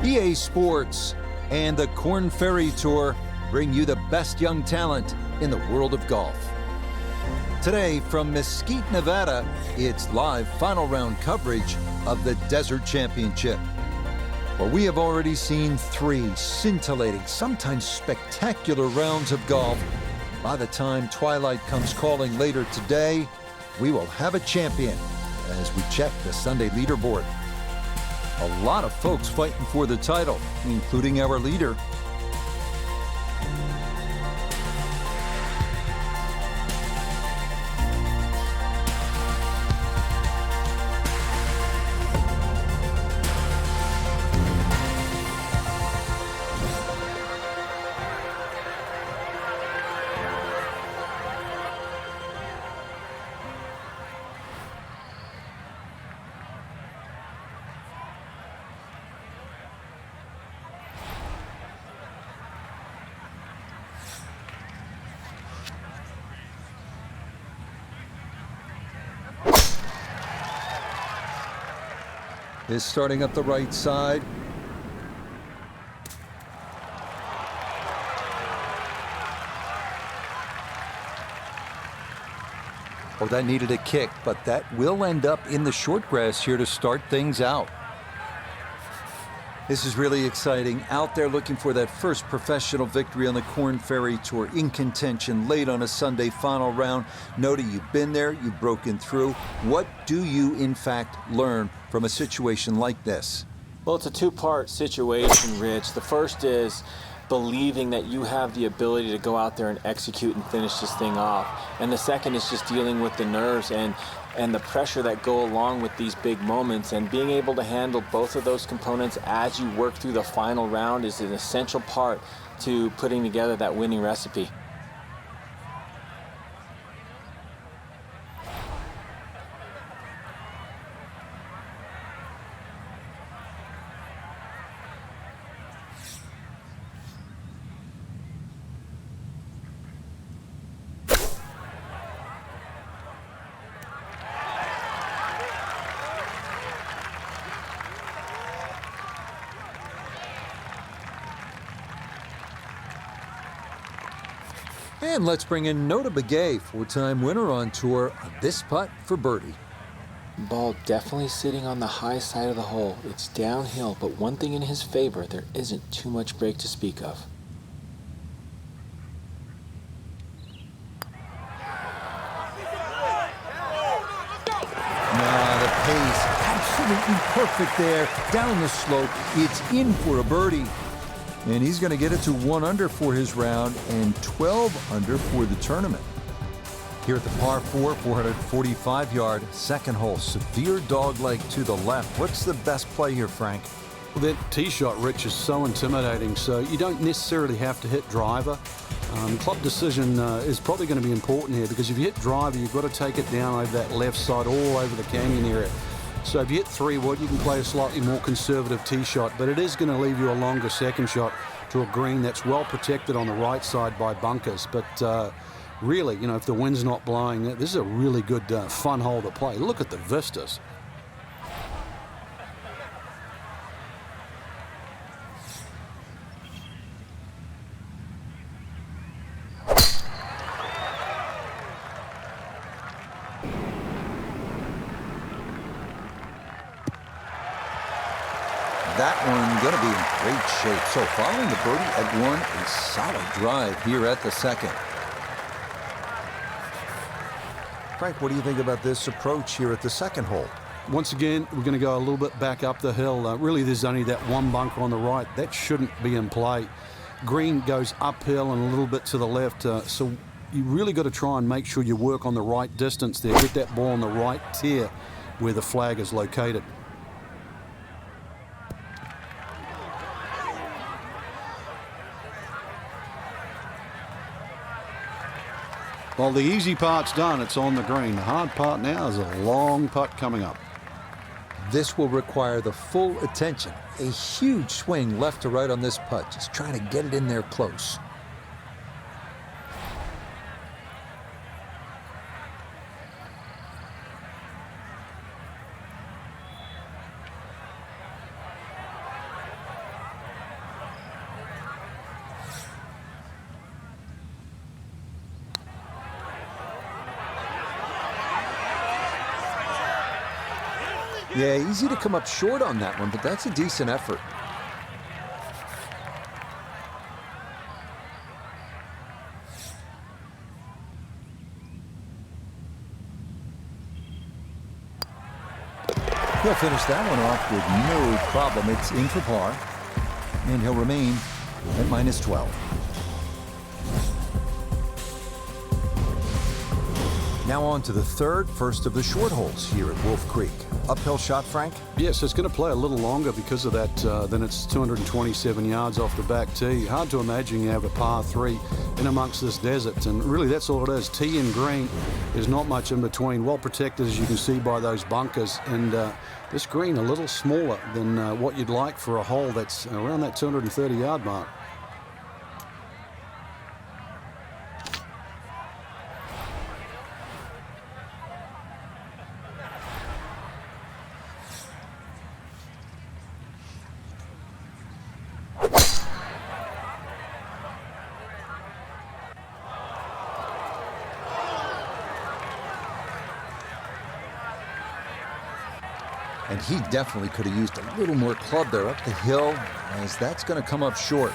EA Sports and the Korn Ferry Tour bring you the best young talent in the world of golf. Today from Mesquite, Nevada, it's live final round coverage of the Desert Championship. Well, we have already seen 3 scintillating, sometimes spectacular rounds of golf. By the time twilight comes calling later today, we will have a champion as we check the Sunday leaderboard. A lot of folks fighting for the title, including our leader. Is starting up the right side. Oh, that needed a kick, but that will end up in the short grass here to start things out. This is really exciting. Out there looking for that first professional victory on the Korn Ferry Tour, in contention late on a Sunday final round. Nota, you've been there, you've broken through. What do you, in fact, learn from a situation like this? Well, it's a 2-part situation, Rich. The first is believing that you have the ability to go out there and execute and finish this thing off. And the second is just dealing with the nerves and the pressure that go along with these big moments, and being able to handle both of those components as you work through the final round is an essential part to putting together that winning recipe. And let's bring in Nota Begay, 4-time winner on tour, on this putt for birdie. Ball definitely sitting on the high side of the hole. It's downhill, but one thing in his favor, there isn't too much break to speak of. The pace, absolutely perfect there. Down the slope, it's in for a birdie. And he's going to get it to 1 under for his round and 12 under for the tournament. Here at the par 4, 445-yard second hole. Severe dogleg to the left. What's the best play here, Frank? Well, that tee shot, Rich, is so intimidating, so you don't necessarily have to hit driver. Club decision is probably going to be important here, because if you hit driver, you've got to take it down over that left side, all over the canyon area. So if you hit 3-wood, you can play a slightly more conservative tee shot, but it is going to leave you a longer second shot to a green that's well protected on the right side by bunkers. But really, you know, if the wind's not blowing, this is a really good, fun hole to play. Look at the vistas. That one going to be in great shape. So following the birdie at 1, a solid drive here at the second. Frank, what do you think about this approach here at the second hole? Once again, we're going to go a little bit back up the hill. Really, there's only that one bunker on the right. That shouldn't be in play. Green goes uphill and a little bit to the left. So you really got to try and make sure you work on the right distance there. Get that ball on the right tier where the flag is located. Well, the easy part's done. It's on the green. The hard part now is a long putt coming up. This will require the full attention. A huge swing left to right on this putt. Just trying to get it in there close. Yeah, easy to come up short on that one, but that's a decent effort. He'll finish that one off with no problem. It's in for par, and he'll remain at -12. Now on to the first of the short holes here at Wolf Creek. Uphill shot, Frank? Yes, it's going to play a little longer because of that. Then it's 227 yards off the back tee. Hard to imagine you have a par 3 in amongst this desert, and really that's all it is. Tee and green, there's not much in between. Well protected, as you can see by those bunkers, and this green a little smaller than what you'd like for a hole that's around that 230 yard mark. And he definitely could have used a little more club there up the hill, as that's going to come up short.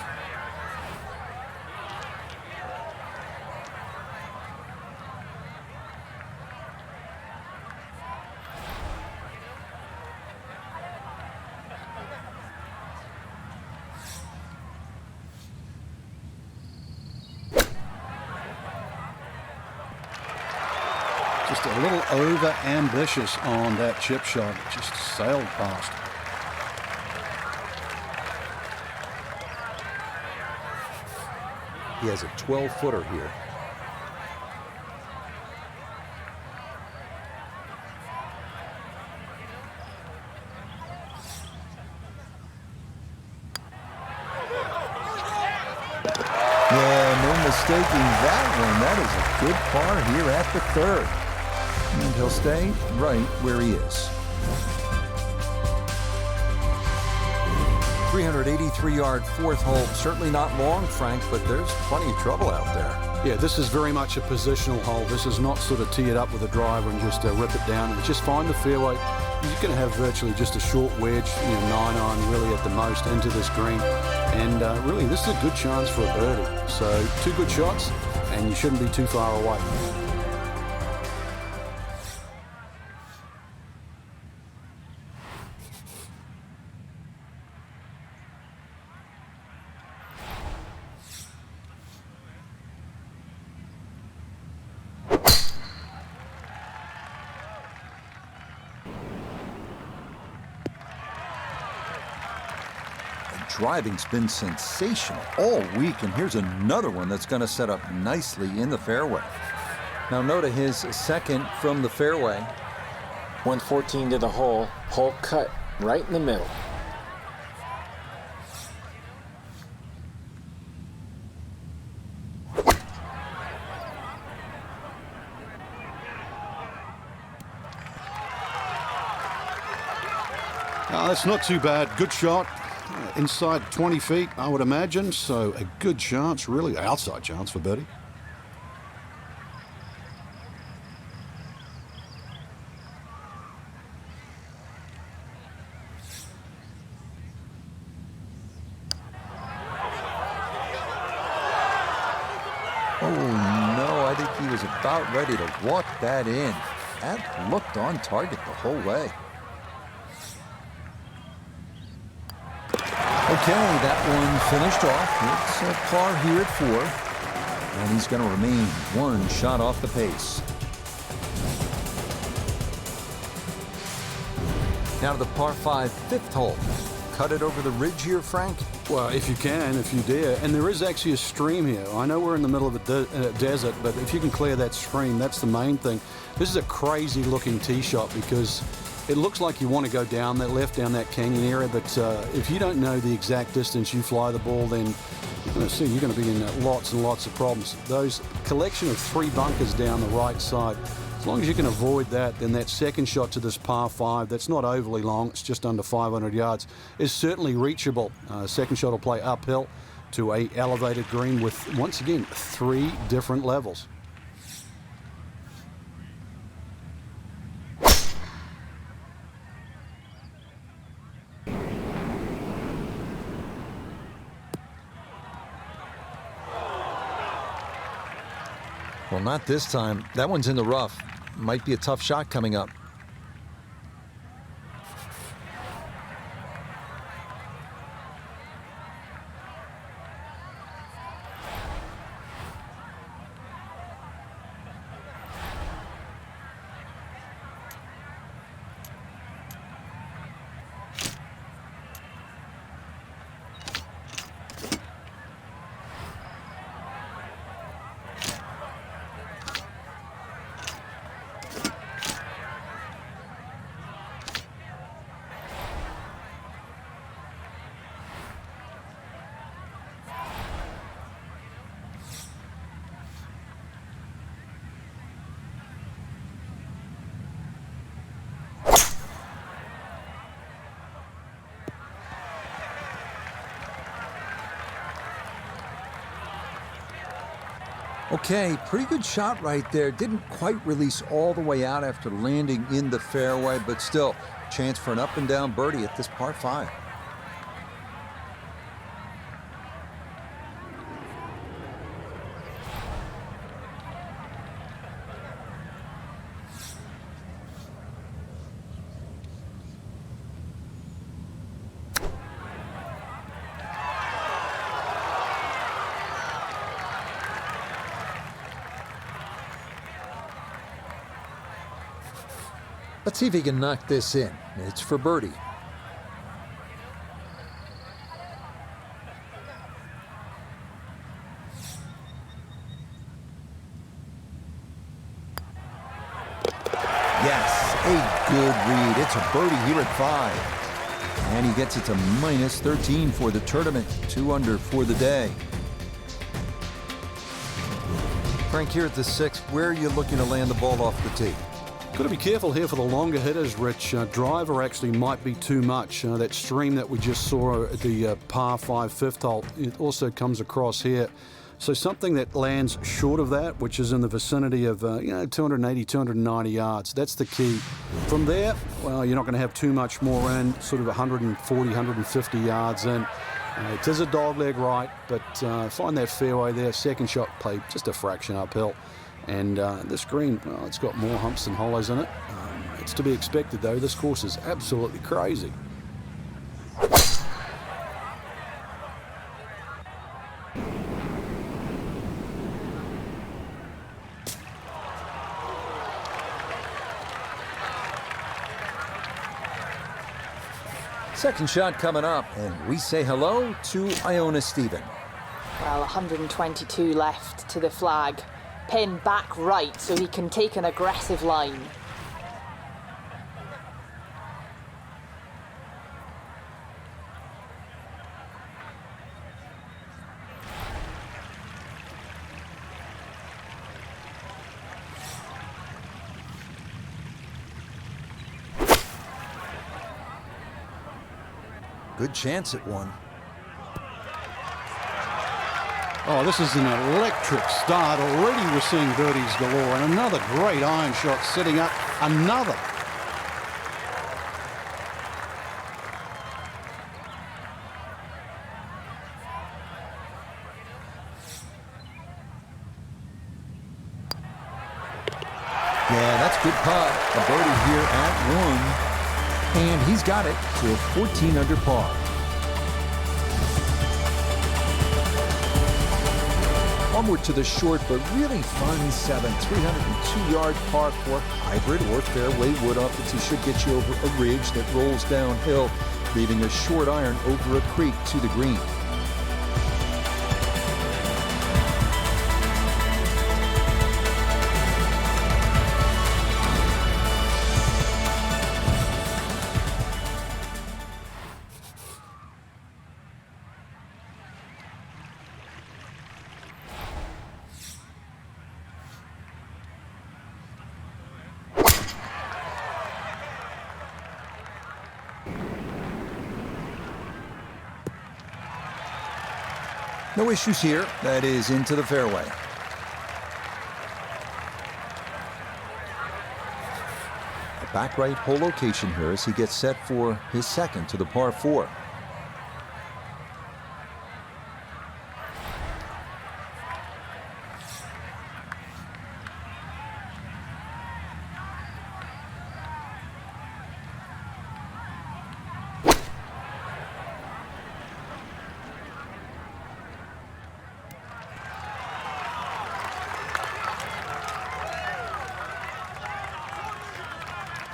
Just a little over-ambitious on that chip shot. It just sailed past. He has a 12-footer here. Yeah, no mistaking that one. That is a good par here at the third. And he'll stay right where he is. 383-yard fourth hole. Certainly not long, Frank, but there's plenty of trouble out there. Yeah, this is very much a positional hole. This is not sort of tee it up with a driver and just rip it down. It's just find the fairway. You're going to have virtually just a short wedge, 9-iron really at the most into this green. And really, this is a good chance for a birdie. So 2 good shots, and you shouldn't be too far away. Driving's been sensational all week, and here's another one that's going to set up nicely in the fairway. Now Noda, his second from the fairway. 114 to the hole. Hole cut right in the middle. That's not too bad. Good shot. Inside 20 feet, I would imagine. So a good chance, really outside chance for birdie. Oh no, I think he was about ready to walk that in. That looked on target the whole way. Okay, that one finished off. It's a par here at 4. And he's going to remain 1 shot off the pace. Now to the par 5 fifth hole. Cut it over the ridge here, Frank? Well, if you can, if you dare. And there is actually a stream here. I know we're in the middle of a desert, but if you can clear that stream, that's the main thing. This is a crazy looking tee shot because it looks like you want to go down that left, down that canyon area, but if you don't know the exact distance you fly the ball, then you're going to be in lots and lots of problems. Those collection of 3 bunkers down the right side, as long as you can avoid that, then that second shot to this par 5, that's not overly long, it's just under 500 yards, is certainly reachable. Second shot will play uphill to a elevated green with, once again, 3 different levels. Well, not this time. That one's in the rough. Might be a tough shot coming up. Okay, pretty good shot right there. Didn't quite release all the way out after landing in the fairway, but still, chance for an up and down birdie at this par 5. Let's see if he can knock this in. It's for birdie. Yes, a good read. It's a birdie here at 5. And he gets it to minus 13 for the tournament. 2 under for the day. Frank, here at the 6th, where are you looking to land the ball off the tee? Got to be careful here for the longer hitters, Rich. Driver actually might be too much. That stream that we just saw at the par 5 fifth hole, it also comes across here. So something that lands short of that, which is in the vicinity of 280, 290 yards. That's the key. From there, well, you're not going to have too much more in, sort of 140, 150 yards in. It is a dogleg right, but find that fairway there. Second shot play just a fraction uphill. And this green, well, it's got more humps than hollows in it. It's to be expected, though. This course is absolutely crazy. Second shot coming up, and we say hello to Iona Stephen. Well, 122 left to the flag. Pin back right so he can take an aggressive line. Good chance at one. Oh, this is an electric start. Already we're seeing birdies galore. And another great iron shot setting up another. Yeah, that's good putt. A birdie here at 1. And he's got it to a 14 under par. Onward to the short but really fun 7, 302-yard par 4 hybrid or fairway wood up that should get you over a ridge that rolls downhill, leaving a short iron over a creek to the green. No issues here. That is into the fairway. A back right hole location here as he gets set for his second to the par 4.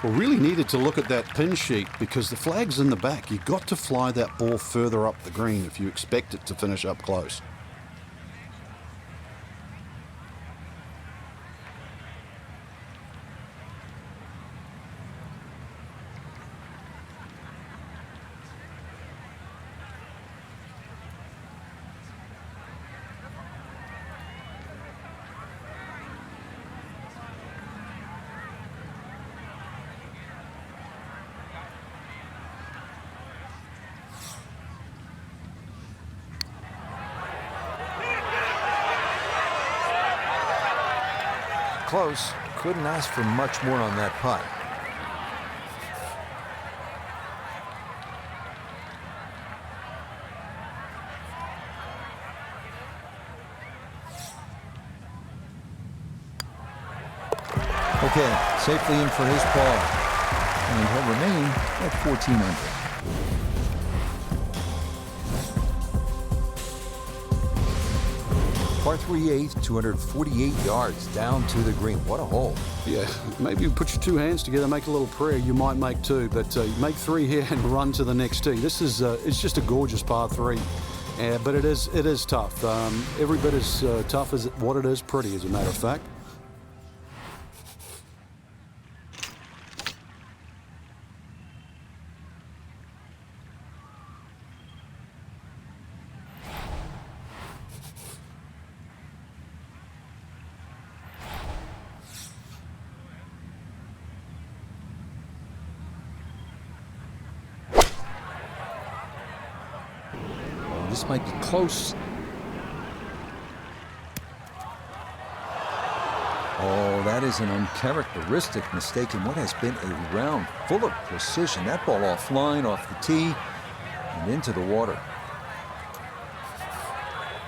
Well, really needed to look at that pin sheet because the flag's in the back. You've got to fly that ball further up the green if you expect it to finish up close. Close. Couldn't ask for much more on that putt. Okay, safely in for his par. And he'll remain at 14 under. Par 3/8, 248 yards down to the green. What a hole. Yeah, maybe you put your two hands together, make a little prayer. You might make two, but make three here and run to the next tee. This is it's just a gorgeous par 3, but it is tough. Every bit as tough as what it is pretty, as a matter of fact. This might be close. Oh, that is an uncharacteristic mistake in what has been a round full of precision. That ball offline, off the tee, and into the water.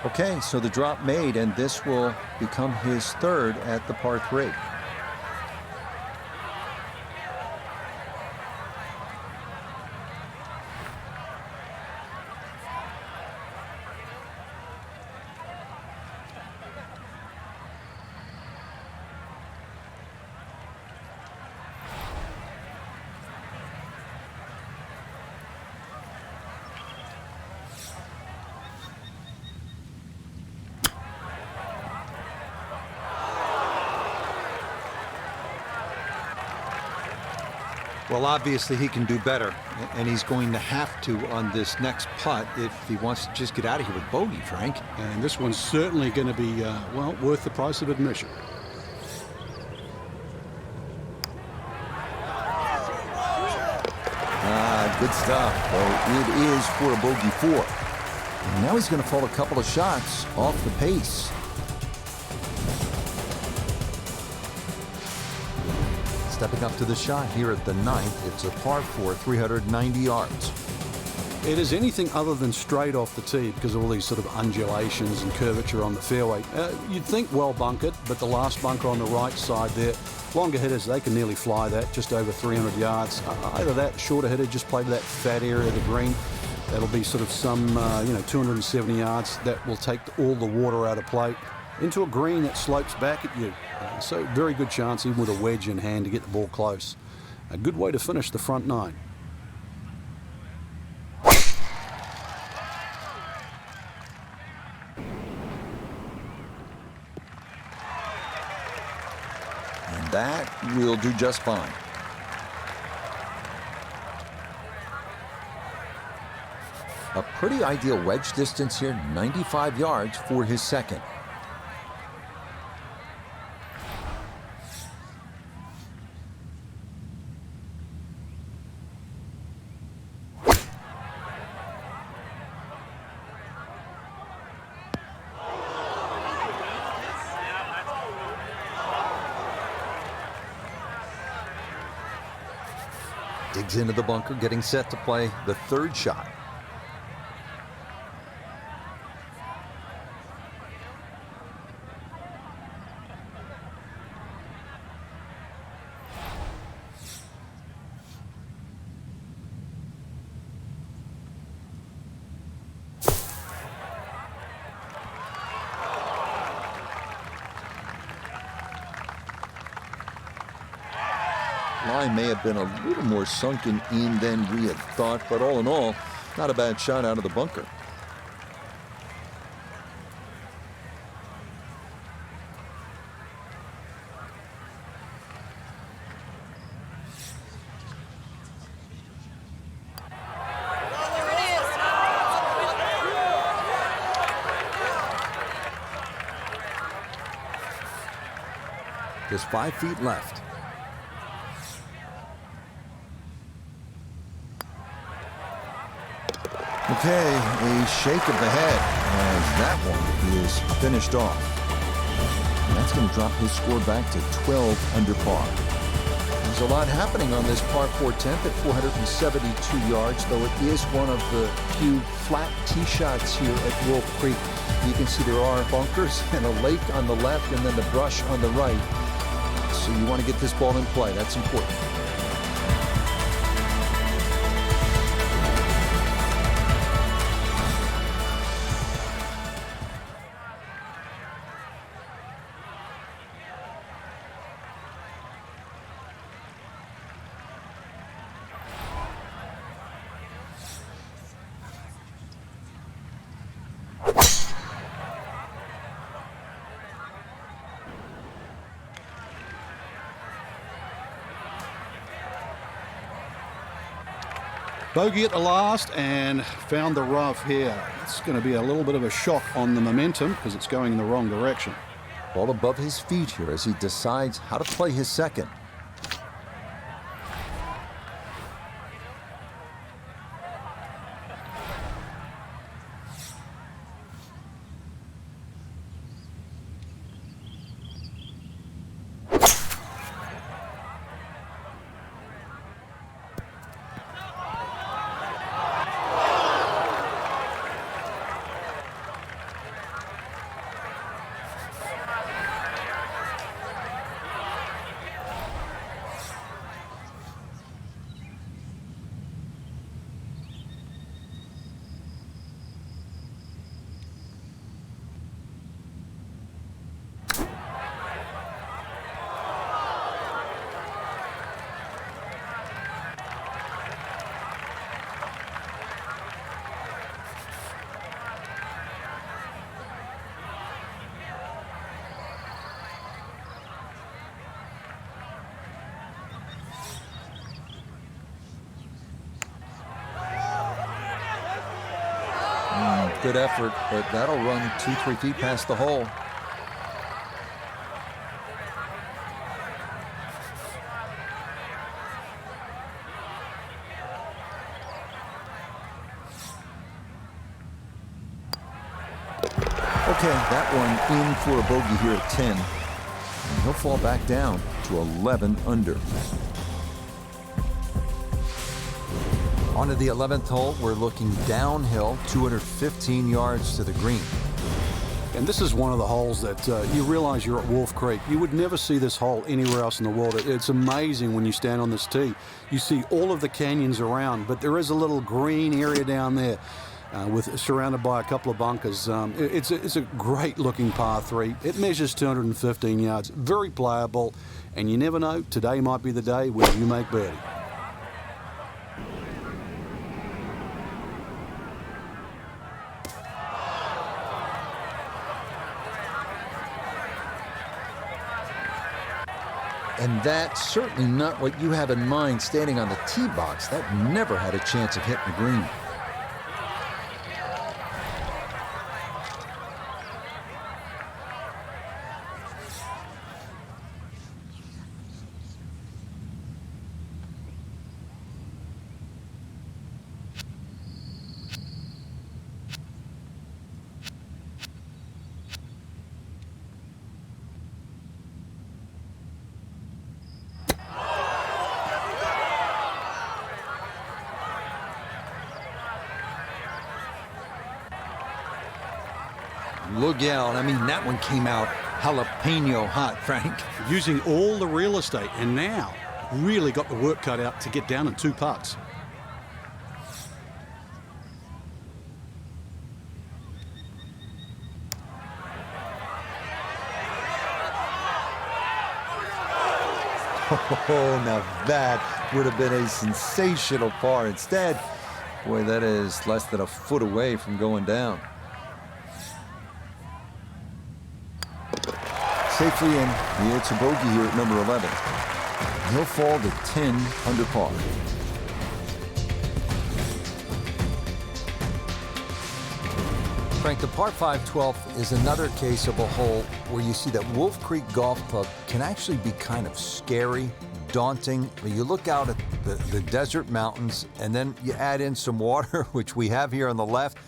Okay, so the drop made, and this will become his third at the par 3. Well, obviously he can do better, and he's going to have to on this next putt if he wants to just get out of here with bogey, Frank. And this one's certainly going to be, well, worth the price of admission. Good stuff. Well, it is for a bogey 4. And now he's going to fall a couple of shots off the pace. Stepping up to the shot here at the 9th, it's a par 4, 390 yards. It is anything other than straight off the tee because of all these sort of undulations and curvature on the fairway. You'd think well bunkered, but the last bunker on the right side there, longer hitters, they can nearly fly that, just over 300 yards. Either that, shorter hitter, just play to that fat area of the green. That'll be sort of some, 270 yards. That will take all the water out of play into a green that slopes back at you. So very good chance, even with a wedge in hand, to get the ball close. A good way to finish the front 9. And that will do just fine. A pretty ideal wedge distance here, 95 yards for his second. Digs into the bunker, getting set to play the third shot. lie may have been a little more sunken in than we had thought, but all in all, not a bad shot out of the bunker. Just 5 feet left. Okay, a shake of the head as that one is finished off. And that's going to drop his score back to 12 under par. There's a lot happening on this par 4 10th at 472 yards, though it is one of the few flat tee shots here at Wolf Creek. You can see there are bunkers and a lake on the left and then the brush on the right. So you want to get this ball in play. That's important. Bogey at the last and found the rough here. It's going to be a little bit of a shock on the momentum because it's going in the wrong direction. Ball above his feet here as he decides how to play his second. Good effort, but that'll run 2-3 feet past the hole. Okay, that one in for a bogey here at 10. And he'll fall back down to 11 under. On to the 11th hole, we're looking downhill, 215 yards to the green. And this is one of the holes that you realize you're at Wolf Creek. You would never see this hole anywhere else in the world. It's amazing when you stand on this tee. You see all of the canyons around, but there is a little green area down there surrounded by a couple of bunkers. It's a great looking par 3. It measures 215 yards, very playable, and you never know, today might be the day when you make birdie. And that's certainly not what you have in mind standing on the tee box. That never had a chance of hitting the green. Look out. I mean, that one came out jalapeno hot, Frank. Using all the real estate, and now really got the work cut out to get down in 2 putts. Oh, now that would have been a sensational par. Instead, boy, that is less than a foot away from going down. Safely in. It's a bogey here at number 11. He'll fall to 10 under par. Frank, the par 5 12th is another case of a hole where you see that Wolf Creek Golf Club can actually be kind of scary, daunting. You look out at the desert mountains, and then you add in some water, which we have here on the left,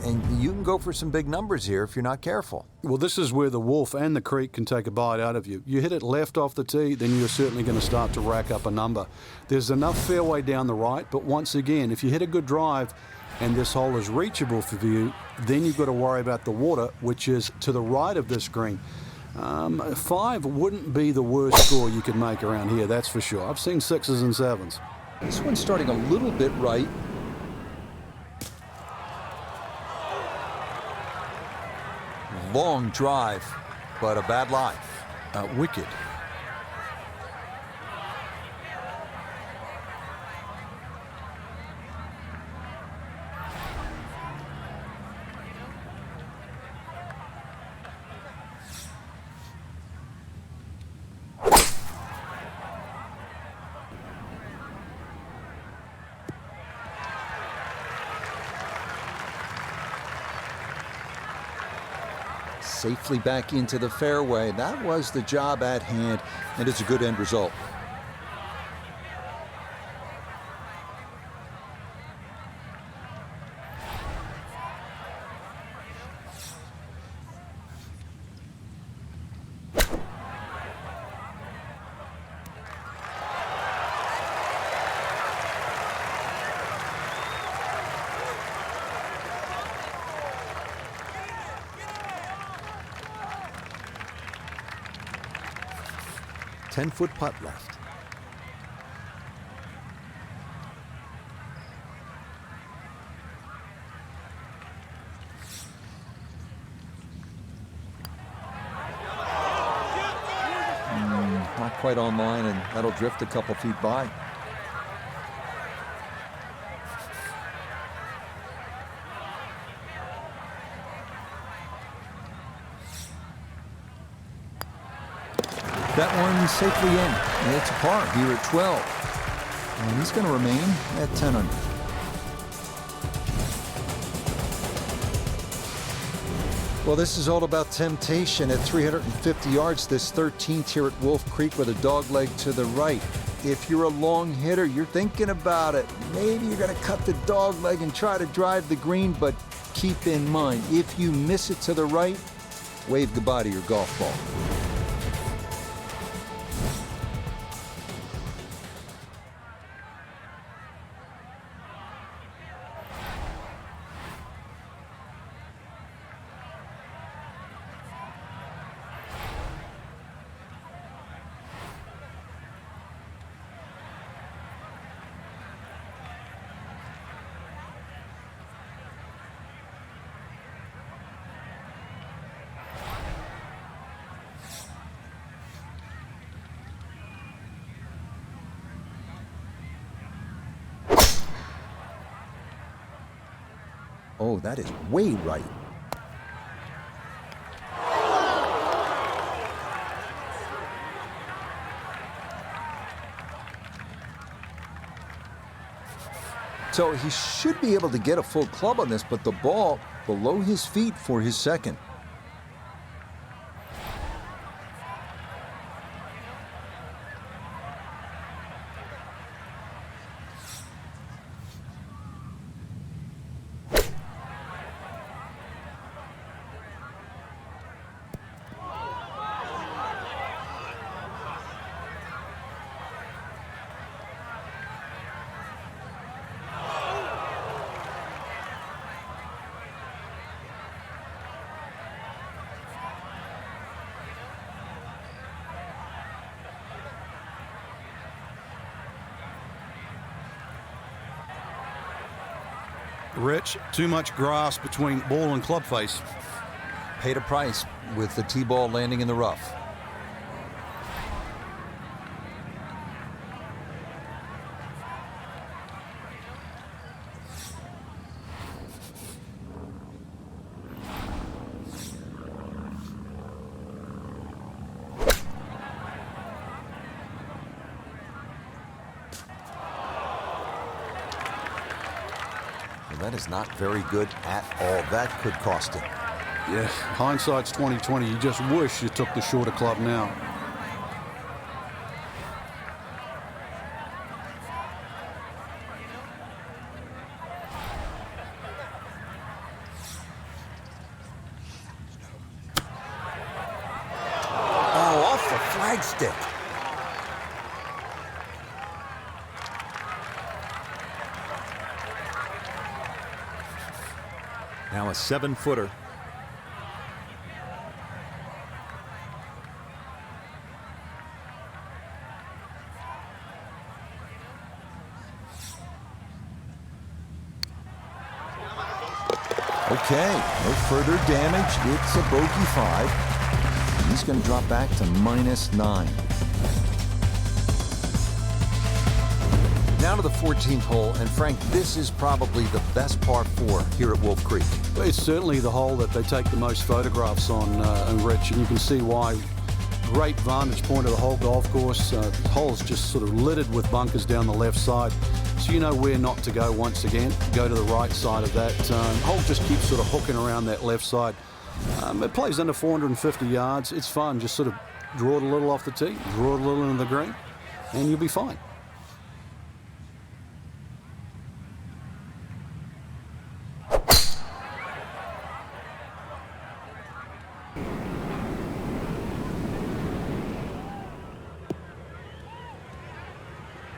and you can go for some big numbers here if you're not careful. Well, this is where the Wolf and the Creek can take a bite out of you. You hit it left off the tee, then you're certainly going to start to rack up a number. There's enough fairway down the right, but once again, if you hit a good drive and this hole is reachable for you, then you've got to worry about the water, which is to the right of this green. 5 wouldn't be the worst score you could make around here, that's for sure. I've seen 6s and 7s. This one's starting a little bit right. Long drive, but a bad lie. Wicked. Safely back into the fairway. That was the job at hand, and it's a good end result. Ten-foot putt left. Not quite on line, and that'll drift a couple feet by. That one safely in. And it's a par here at 12. And he's going to remain at 10 under. Well, this is all about temptation at 350 yards. This 13th here at Wolf Creek with a dog leg to the right. If you're a long hitter, you're thinking about it. Maybe you're going to cut the dog leg and try to drive the green, but keep in mind, if you miss it to the right, wave goodbye to your golf ball. Oh, that is way right. So he should be able to get a full club on this, but the ball below his feet for his second. Rich, too much grass between ball and club face. Paid a price with the tee ball landing in the rough. that is not very good at all. That could cost him. Yeah, hindsight's 20/20. You just wish you took the shorter club now. Oh, off the flagstick. Now a 7-footer. Okay, no further damage. It's a bogey 5. He's going to drop back to -9. Now to the 14th hole, and Frank, this is probably the best par 4 here at Wolf Creek. It's certainly the hole that they take the most photographs on, Rich, and you can see why. Great vantage point of the whole golf course. The hole's just sort of littered with bunkers down the left side, so you know where not to go once again. Go to the right side of that. Hole just keeps sort of hooking around that left side. It plays under 450 yards. It's fun. Just sort of draw it a little off the tee, draw it a little into the green, and you'll be fine.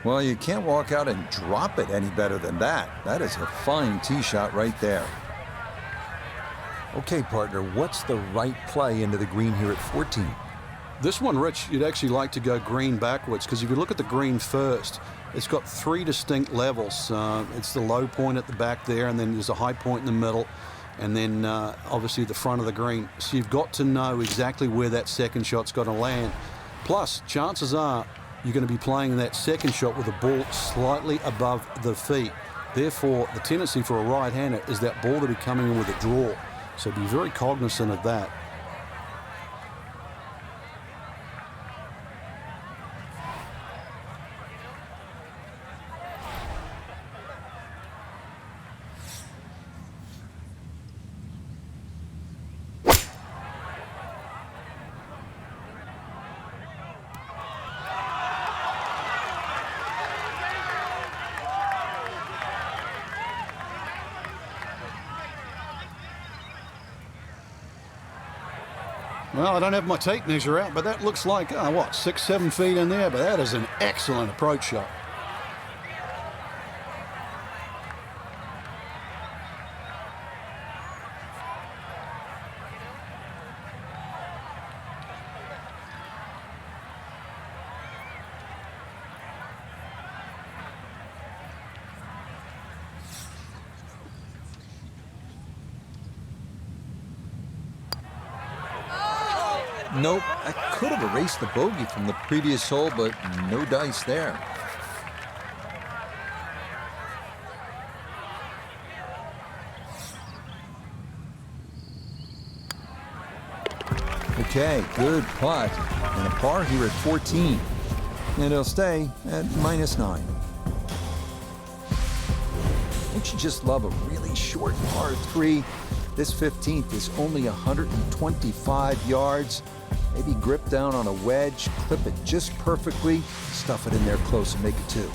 Well, you can't walk out and drop it any better than that. That is a fine tee shot right there. Okay, partner, what's the right play into the green here at 14? This one, Rich, you'd actually like to go green backwards, because if you look at the green first, it's got 3 distinct levels. It's the low point at the back there, and then there's a high point in the middle, and then obviously the front of the green. So you've got to know exactly where that second shot's going to land. Plus, chances are you're going to be playing that second shot with the ball slightly above the feet. Therefore, the tendency for a right-hander is that ball to be coming in with a draw. So be very cognizant of that. Well, I don't have my tape measure out, but that looks like, what, 6-7 feet in there, but that is an excellent approach shot. Nope, I could have erased the bogey from the previous hole, but no dice there. Okay, good putt. And a par here at 14. And it'll stay at -9. Don't you just love a really short par 3? This 15th is only 125 yards. Maybe grip down on a wedge, clip it just perfectly, stuff it in there close and make it 2.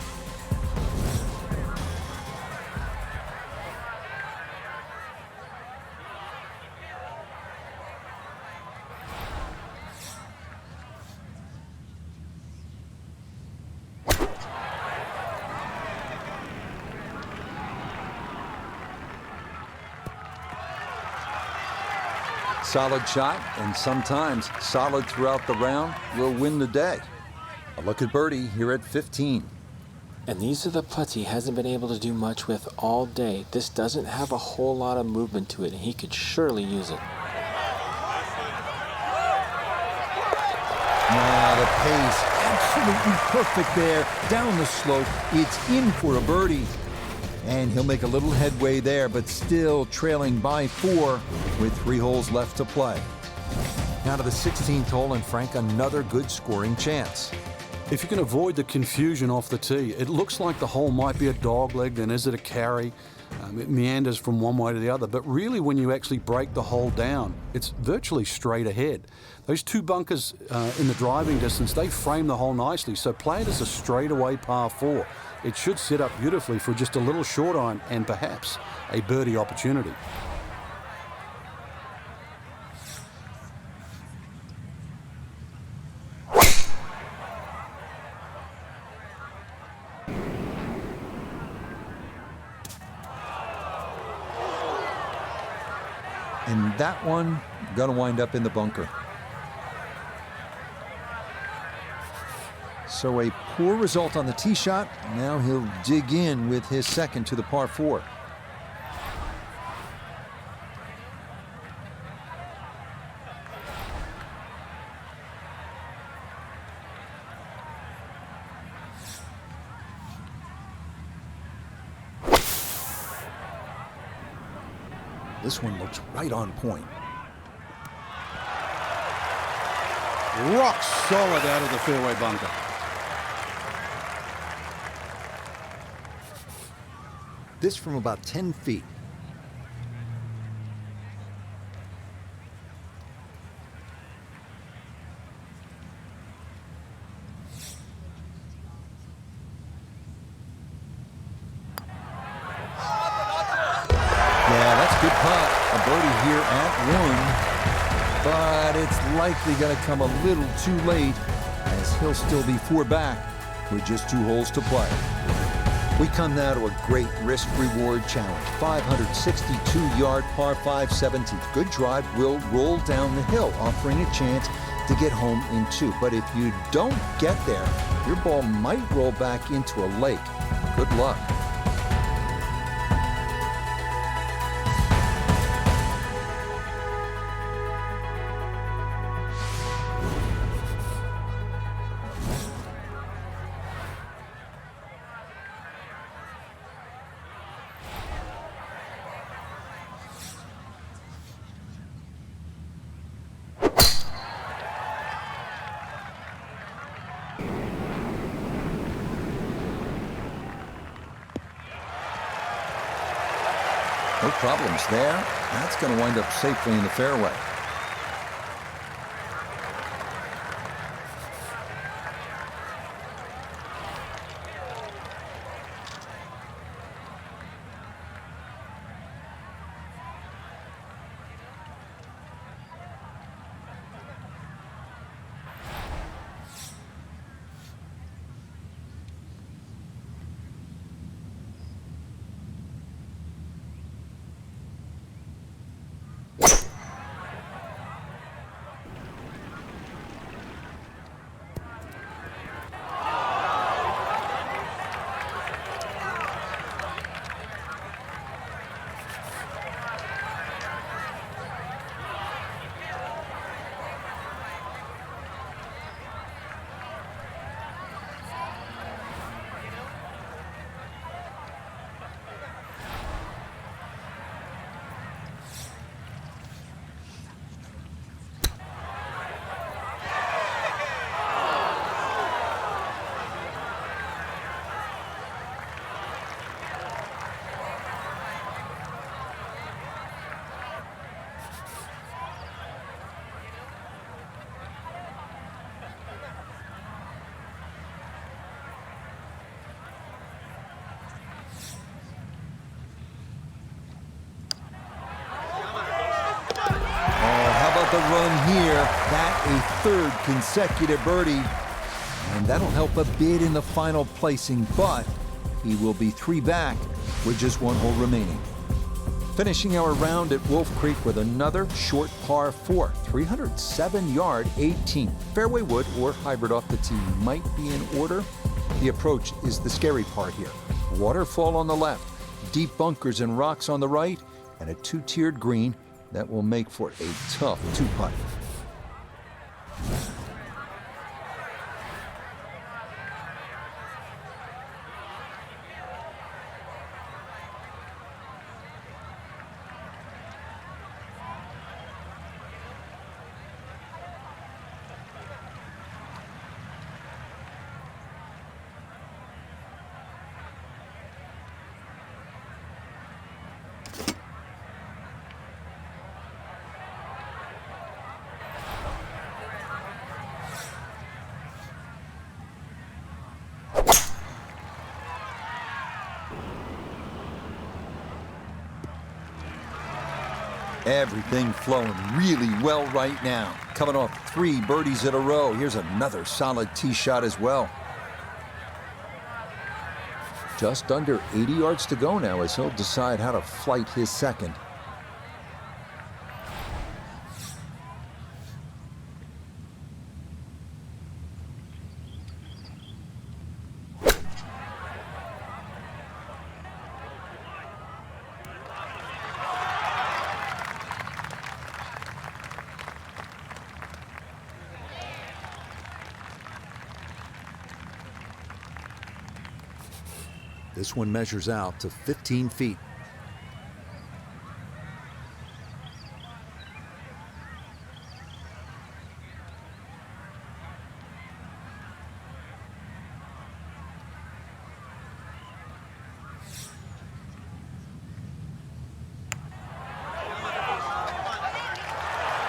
Solid shot, and sometimes solid throughout the round, will win the day. A look at birdie here at 15. And these are the putts he hasn't been able to do much with all day. This doesn't have a whole lot of movement to it, and he could surely use it. Now the pace, absolutely perfect there. Down the slope, it's in for a birdie. And he'll make a little headway there, but still trailing by 4 with 3 holes left to play. Now to the 16th hole, and Frank, another good scoring chance. If you can avoid the confusion off the tee, it looks like the hole might be a dog leg, then is it a carry? It meanders from one way to the other, but really when you actually break the hole down, it's virtually straight ahead. Those two bunkers in the driving distance, they frame the hole nicely, so play it as a straightaway par 4. It should set up beautifully for just a little short iron and perhaps a birdie opportunity. And that one gonna wind up in the bunker. So a poor result on the tee shot. Now he'll dig in with his second to the par 4. This one looks right on point. Rock solid out of the fairway bunker. This from about 10 feet. Yeah, that's a good putt. A birdie here at 1. But it's likely going to come a little too late, as he'll still be 4 back with just 2 holes to play. We come now to a great risk-reward challenge. 562-yard par 5 17th. Good drive will roll down the hill, offering a chance to get home in 2. But if you don't get there, your ball might roll back into a lake. Good luck. No problems there. That's going to wind up safely in the fairway. The run here, that a 3rd consecutive birdie, and that'll help a bit in the final placing, but he will be 3 back with just 1 hole remaining. Finishing our round at Wolf Creek with another short par 4, 307-yard 18th. Fairway wood or hybrid off the tee might be in order. The approach is the scary part here. Waterfall on the left, deep bunkers and rocks on the right, and a 2-tiered green that will make for a tough 2-putt. Everything flowing really well right now. Coming off 3 birdies in a row. Here's another solid tee shot as well. Just under 80 yards to go now as he'll decide how to flight his second. This one measures out to 15 feet.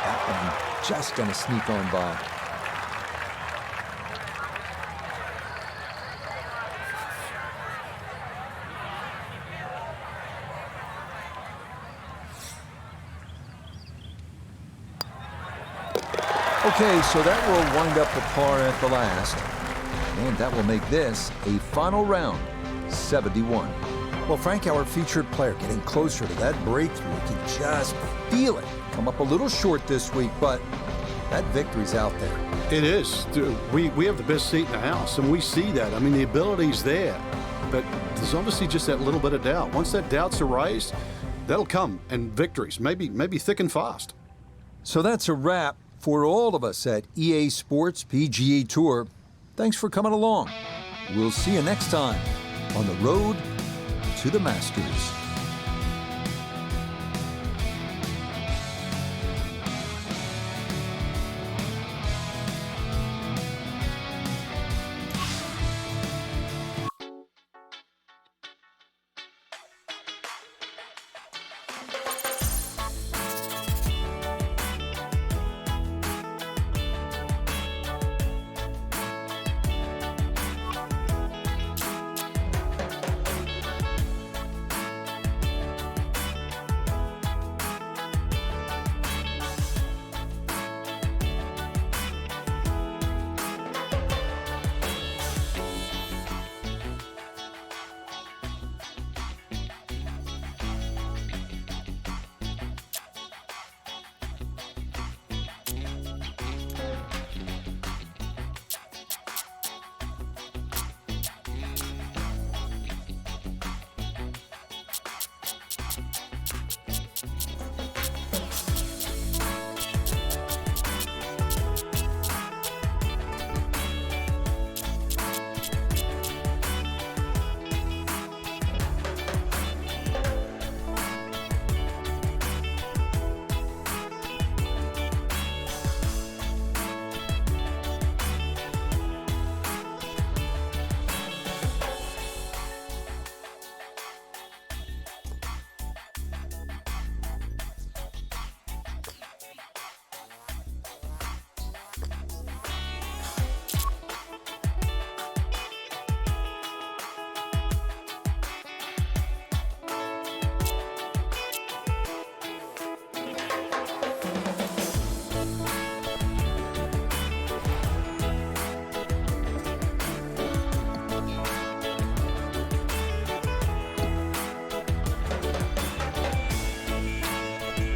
That one just gonna sneak on by. Okay, so that will wind up the par at the last. And that will make this a final round, 71. Well, Frank, our featured player, getting closer to that breakthrough. You can just feel it. Come up a little short this week, but that victory's out there. It is. We have the best seat in the house, and we see that. I mean, the ability's there, but there's obviously just that little bit of doubt. Once that doubt's erased, that'll come, and victories, maybe thick and fast. So that's a wrap for all of us at EA Sports PGA Tour. Thanks for coming along. We'll see you next time on the road to the Masters.